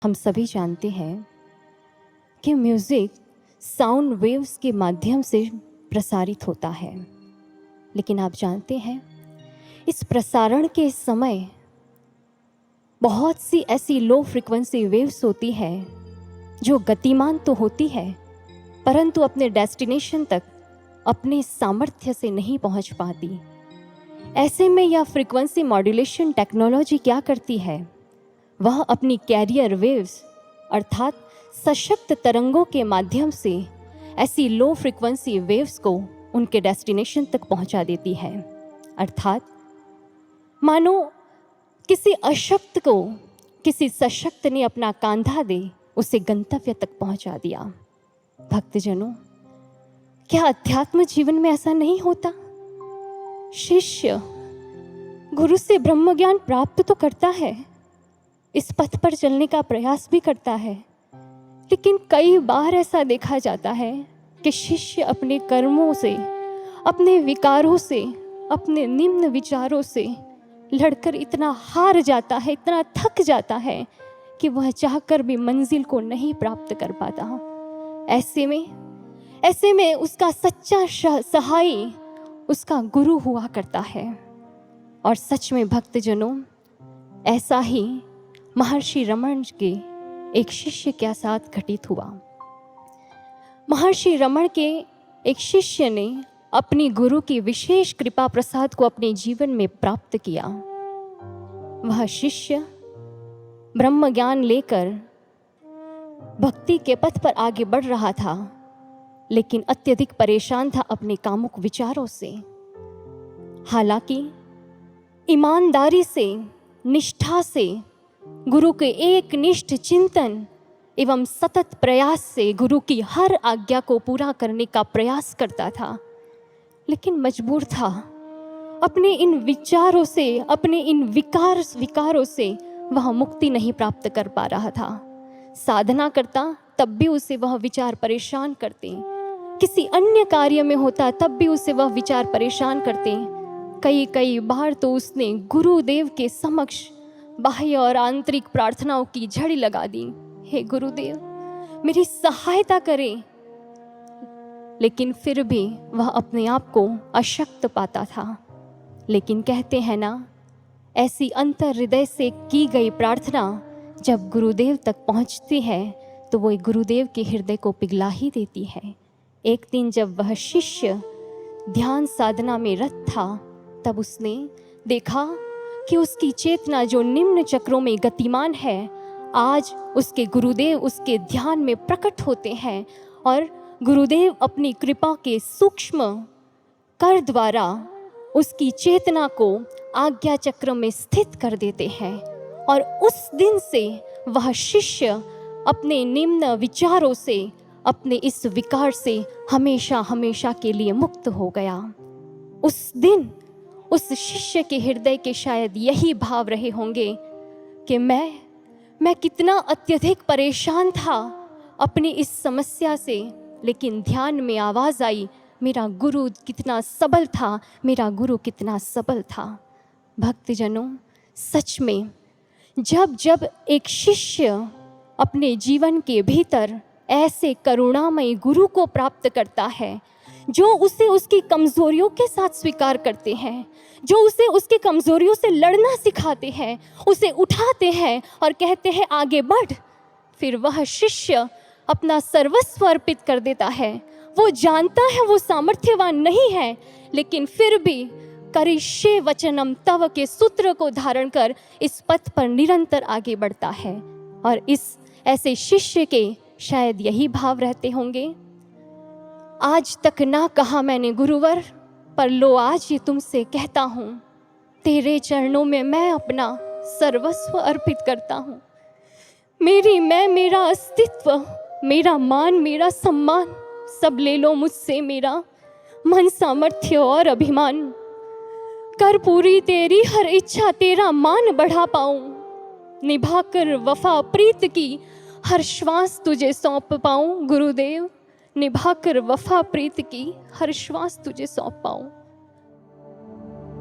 हम सभी जानते हैं कि म्यूज़िक साउंड वेव्स के माध्यम से प्रसारित होता है। लेकिन आप जानते हैं इस प्रसारण के समय बहुत सी ऐसी लो फ्रिक्वेंसी वेव्स होती है जो गतिमान तो होती है परंतु अपने डेस्टिनेशन तक अपने सामर्थ्य से नहीं पहुंच पाती। ऐसे में यह फ्रिक्वेंसी मॉड्यूलेशन टेक्नोलॉजी क्या करती है, वह अपनी कैरियर वेव्स अर्थात सशक्त तरंगों के माध्यम से ऐसी लो फ्रिक्वेंसी वेव्स को उनके डेस्टिनेशन तक पहुंचा देती है। अर्थात मानो किसी अशक्त को किसी सशक्त ने अपना कांधा दे उसे गंतव्य तक पहुंचा दिया। भक्तजनों, क्या अध्यात्म जीवन में ऐसा नहीं होता? शिष्य गुरु से ब्रह्म ज्ञान प्राप्त तो करता है, इस पथ पर चलने का प्रयास भी करता है, लेकिन कई बार ऐसा देखा जाता है कि शिष्य अपने कर्मों से, अपने विकारों से, अपने निम्न विचारों से लड़कर इतना हार जाता है, इतना थक जाता है कि वह चाहकर भी मंजिल को नहीं प्राप्त कर पाता। ऐसे में उसका सच्चा सहाय उसका गुरु हुआ करता है। और सच में भक्तजनों, ऐसा ही महर्षि रमण के एक शिष्य के साथ घटित हुआ। महर्षि रमण के एक शिष्य ने अपनी गुरु की विशेष कृपा प्रसाद को अपने जीवन में प्राप्त किया। वह शिष्य ब्रह्म ज्ञान लेकर भक्ति के पथ पर आगे बढ़ रहा था, लेकिन अत्यधिक परेशान था अपने कामुक विचारों से। हालांकि ईमानदारी से, निष्ठा से, गुरु के एक निष्ठ चिंतन एवं सतत प्रयास से गुरु की हर आज्ञा को पूरा करने का प्रयास करता था, लेकिन मजबूर था। अपने इन विचारों से, अपने इन विकारों से वह मुक्ति नहीं प्राप्त कर पा रहा था। साधना करता तब भी उसे वह विचार परेशान करते, किसी अन्य कार्य में होता तब भी उसे वह विचार परेशान करते। कई बार तो उसने गुरुदेव के समक्ष बाह्य और आंतरिक प्रार्थनाओं की झड़ी लगा दी, हे गुरुदेव मेरी सहायता करें, लेकिन फिर भी वह अपने आप को अशक्त पाता था। लेकिन कहते हैं ना, ऐसी अंतर हृदय से की गई प्रार्थना जब गुरुदेव तक पहुंचती है तो वो गुरुदेव के हृदय को पिघला ही देती है। एक दिन जब वह शिष्य ध्यान साधना में रत था, तब उसने देखा कि उसकी चेतना जो निम्न चक्रों में गतिमान है, आज उसके गुरुदेव उसके ध्यान में प्रकट होते हैं और गुरुदेव अपनी कृपा के सूक्ष्म कर द्वारा उसकी चेतना को आज्ञा चक्र में स्थित कर देते हैं। और उस दिन से वह शिष्य अपने निम्न विचारों से, अपने इस विकार से हमेशा के लिए मुक्त हो गया। उस दिन उस शिष्य के हृदय के शायद यही भाव रहे होंगे कि मैं कितना अत्यधिक परेशान था अपनी इस समस्या से, लेकिन ध्यान में आवाज़ आई, मेरा गुरु कितना सबल था, मेरा गुरु कितना सबल था। भक्तजनों, सच में जब एक शिष्य अपने जीवन के भीतर ऐसे करुणामय गुरु को प्राप्त करता है, जो उसे उसकी कमजोरियों के साथ स्वीकार करते हैं, जो उसे उसकी कमजोरियों से लड़ना सिखाते हैं, उसे उठाते हैं और कहते हैं आगे बढ़, फिर वह शिष्य अपना सर्वस्व अर्पित कर देता है। वो जानता है वो सामर्थ्यवान नहीं है, लेकिन फिर भी करिष्ये वचनम तव के सूत्र को धारण कर इस पथ पर निरंतर आगे बढ़ता है। और इस ऐसे शिष्य के शायद यही भाव रहते होंगे, आज तक ना कहा मैंने गुरुवर, पर लो आज ये तुमसे कहता हूँ, तेरे चरणों में मैं अपना सर्वस्व अर्पित करता हूँ। मेरा अस्तित्व, मेरा मान, मेरा सम्मान सब ले लो मुझसे, मेरा मन, सामर्थ्य और अभिमान। कर पूरी तेरी हर इच्छा, तेरा मान बढ़ा पाऊं, निभाकर वफा प्रीत की हर श्वास तुझे सौंप पाऊं। गुरुदेव, निभाकर वफा प्रीत की हर श्वास तुझे सौंप पाऊं।